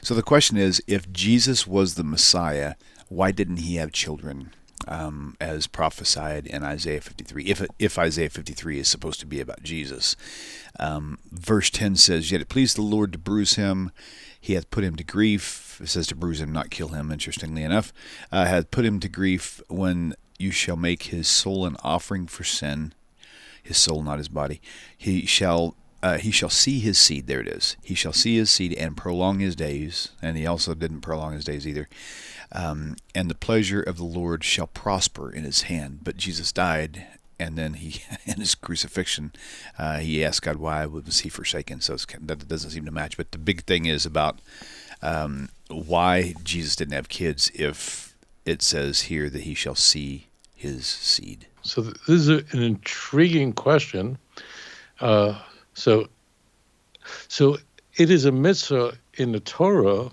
So the question is, if Jesus was the Messiah, why didn't he have children, as prophesied in Isaiah 53? If Isaiah 53 is supposed to be about Jesus, verse 10 says, "Yet it pleased the Lord to bruise him; he hath put him to grief." It says to bruise him, not kill him. Interestingly enough, hath put him to grief. When you shall make his soul an offering for sin, his soul, not his body, he shall see his seed. There it is. He shall see his seed and prolong his days. And he also didn't prolong his days either. And the pleasure of the Lord shall prosper in his hand. But Jesus died, and then he, in his crucifixion, he asked God, why was he forsaken? So that doesn't seem to match. But the big thing is about why Jesus didn't have kids if it says here that he shall see his seed. So this is an intriguing question. So it is a mitzvah in the Torah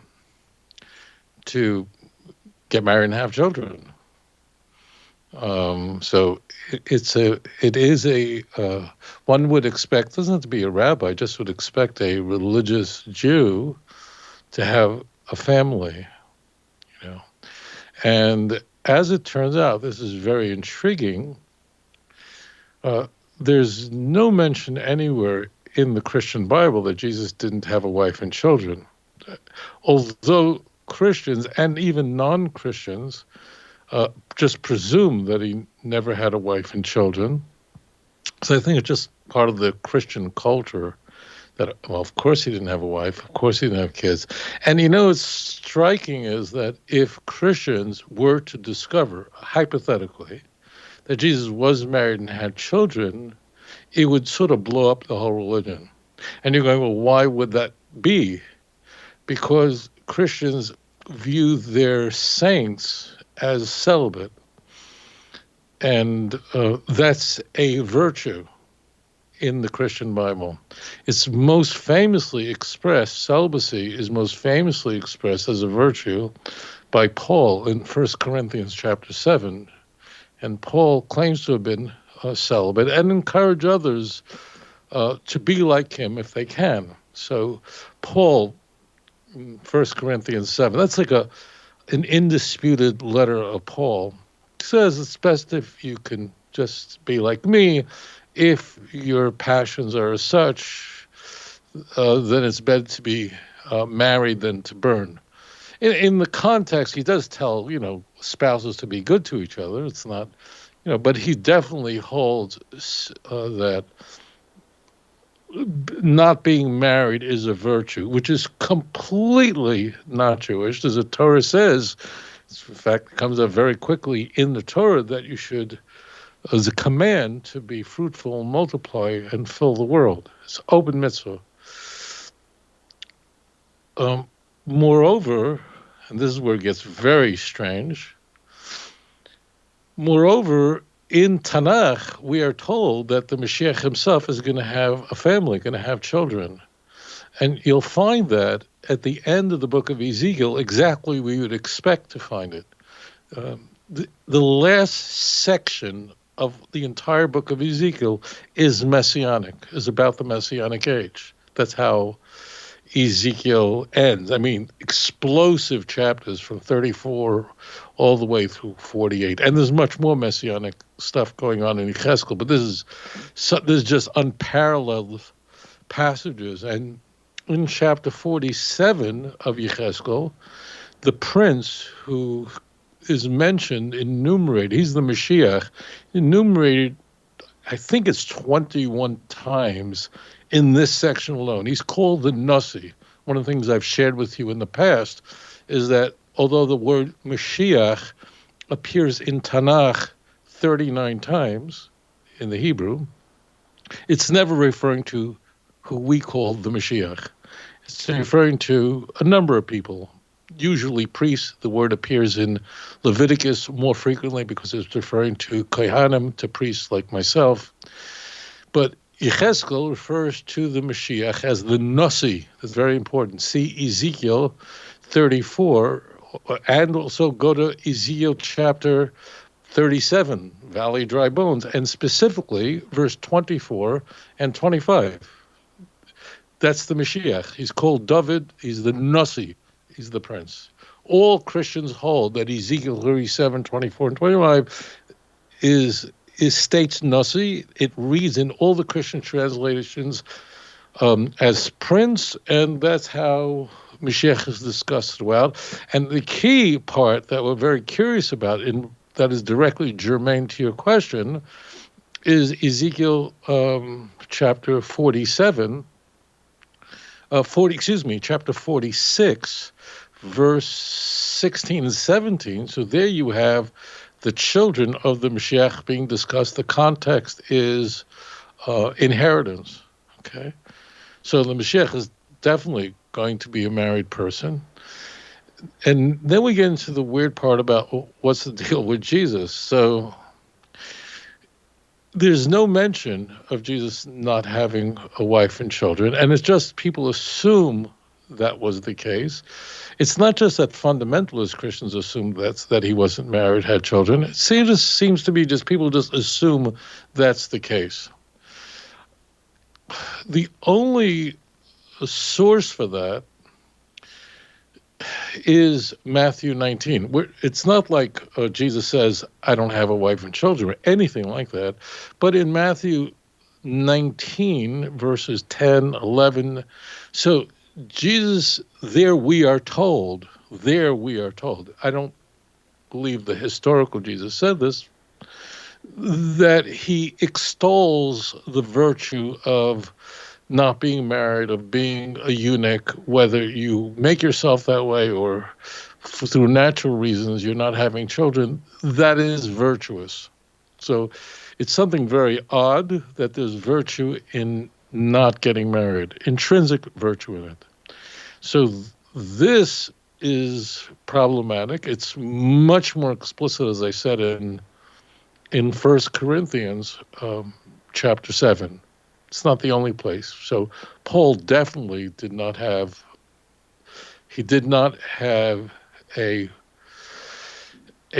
to get married and have children. So it is a one would expect, doesn't have to be a rabbi, just would expect a religious Jew to have a family, And as it turns out, this is very intriguing. There's no mention anywhere in the Christian Bible that Jesus didn't have a wife and children. Although Christians and even non-Christians just presume that he never had a wife and children. So I think it's just part of the Christian culture that, well, of course he didn't have a wife, of course he didn't have kids. And what's striking is that if Christians were to discover, hypothetically, that Jesus was married and had children, it would sort of blow up the whole religion. And you're going, well, why would that be? Because Christians view their saints as celibate. And that's a virtue in the Christian Bible. It's most famously expressed, celibacy is most famously expressed as a virtue by Paul in 1 Corinthians chapter 7. And Paul claims to have been celibate and encourage others to be like him if they can. So Paul, in 1 Corinthians 7, that's like an indisputed letter of Paul, says it's best if you can just be like me. If your passions are as such, then it's better to be married than to burn. In the context, he does tell, spouses to be good to each other. It's not, but he definitely holds that not being married is a virtue, which is completely not Jewish. As the Torah says, in fact, it comes up very quickly in the Torah that you should, as a command, to be fruitful and multiply and fill the world. It's open mitzvah. Moreover, and this is where it gets very strange, moreover, in TaNaCh, we are told that the Mashiach himself is going to have a family, going to have children. And you'll find that at the end of the book of Ezekiel, exactly we would expect to find it. The last section of the entire book of Ezekiel is messianic, is about the messianic age. That's how Ezekiel ends. I mean, explosive chapters from 34 all the way through 48. And there's much more messianic stuff going on in Yechezkel, but this is just unparalleled passages. And in chapter 47 of Yechezkel, the prince who is mentioned, enumerated, he's the Mashiach, enumerated, I think it's 21 times in this section alone. He's called the Nasi. One of the things I've shared with you in the past is that although the word Mashiach appears in TaNaCh 39 times in the Hebrew, it's never referring to who we call the Mashiach. It's referring to a number of people, usually priests. The word appears in Leviticus more frequently because it's referring to Kohanim, to priests like myself. But Yechezkel refers to the Mashiach as the Nasi. That's very important. See Ezekiel 34, and also go to Ezekiel chapter 37, Valley of Dry Bones, and specifically verse 24 and 25. That's the Mashiach. He's called David. He's the Nasi he's the prince. All Christians hold that Ezekiel 37, 24, and 25 states Nasi. It reads in all the Christian translations as prince, and that's how Mashiach is discussed throughout. And the key part that we're very curious about, and that is directly germane to your question, is Ezekiel chapter 47, chapter 46, verse 16 and 17. So there you have the children of the Mashiach being discussed. The context is inheritance, okay? So the Mashiach is definitely going to be a married person. And then we get into the weird part about what's the deal with Jesus. So there's no mention of Jesus not having a wife and children, and it's just people assume that was the case. It's not just that fundamentalist Christians assume that he wasn't married, had children. It seems to be just people just assume that's the case. The only source for that is Matthew 19. It's not like Jesus says, I don't have a wife and children, or anything like that. But in Matthew 19, verses 10, 11, so Jesus, there we are told, I don't believe the historical Jesus said this, that he extols the virtue of not being married, of being a eunuch, whether you make yourself that way or through natural reasons you're not having children, that is virtuous. So it's something very odd that there's virtue in not getting married, intrinsic virtue in it. So this is problematic. It's much more explicit, as I said, in 1 Corinthians chapter 7. It's not the only place. So Paul definitely did not have a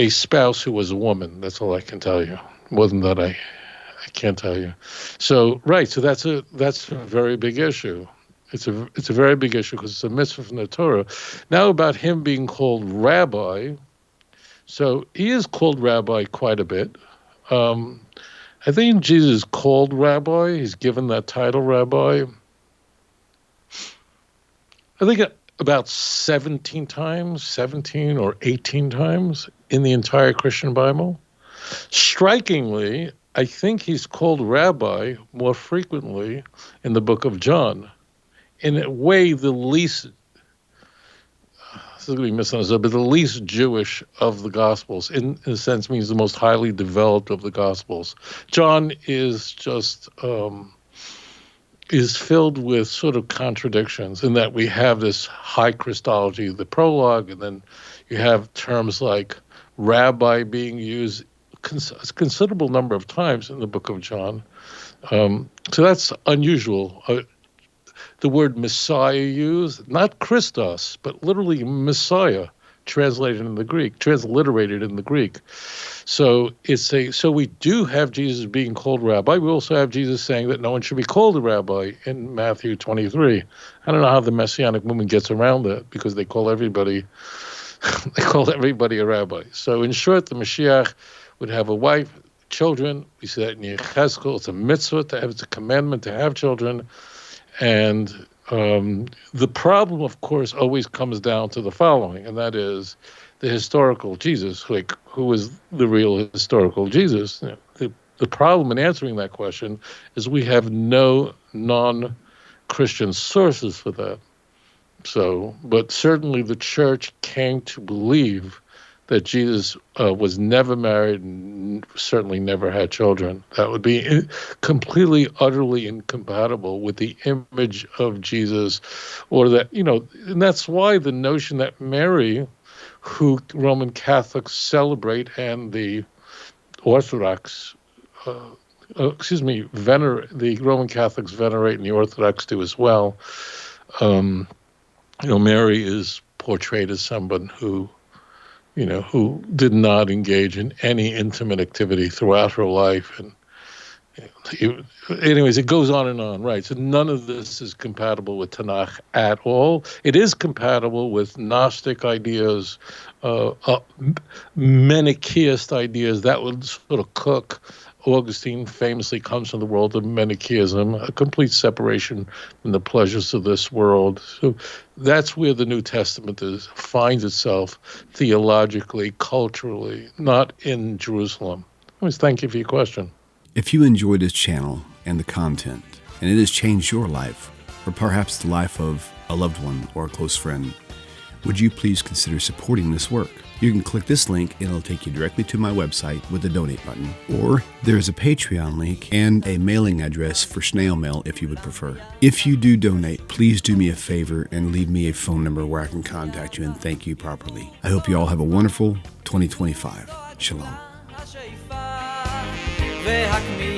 spouse who was a woman. That's all I can tell you. More than that, I can't tell you. So right, so that's a very big issue. It's a very big issue because it's a mitzvah from the Torah. Now about him being called Rabbi. So he is called Rabbi quite a bit. I think Jesus is called Rabbi. He's given that title, Rabbi. I think about 17 or 18 times in the entire Christian Bible. Strikingly, I think he's called Rabbi more frequently in the book of John. In a way, the least, this is going to be misunderstood, but the least Jewish of the Gospels, in a sense, means the most highly developed of the Gospels. John is just, is filled with sort of contradictions in that we have this high Christology, the prologue, and then you have terms like rabbi being used a considerable number of times in the book of John. So that's unusual. The word Messiah used, not Christos, but literally Messiah, transliterated in the Greek. So so we do have Jesus being called Rabbi. We also have Jesus saying that no one should be called a rabbi in Matthew 23. I don't know how the Messianic movement gets around that because they call everybody a rabbi. So in short, the Mashiach would have a wife, children. We see that in Yechezkel. It's a mitzvah it's a commandment to have children. And the problem, of course, always comes down to the following, and that is the historical Jesus, who is the real historical Jesus. The problem in answering that question is we have no non-Christian sources for that. So, but certainly the church came to believe that Jesus was never married and certainly never had children. That would be completely, utterly incompatible with the image of Jesus, or that, and that's why the notion that Mary, who Roman Catholics celebrate and the Orthodox, the Roman Catholics venerate and the Orthodox do as well. Mary is portrayed as someone who did not engage in any intimate activity throughout her life. And Anyways, it goes on and on, right? So none of this is compatible with TaNaCh at all. It is compatible with Gnostic ideas, Manichaeist ideas that would sort of cook. Augustine famously comes from the world of Manichaeism, a complete separation from the pleasures of this world. So that's where the New Testament finds itself theologically, culturally, not in Jerusalem. Anyways, thank you for your question. If you enjoy this channel and the content, and it has changed your life, or perhaps the life of a loved one or a close friend, would you please consider supporting this work? You can click this link and it'll take you directly to my website with the donate button. Or there's a Patreon link and a mailing address for snail mail if you would prefer. If you do donate, please do me a favor and leave me a phone number where I can contact you and thank you properly. I hope you all have a wonderful 2025. Shalom. והכמיהה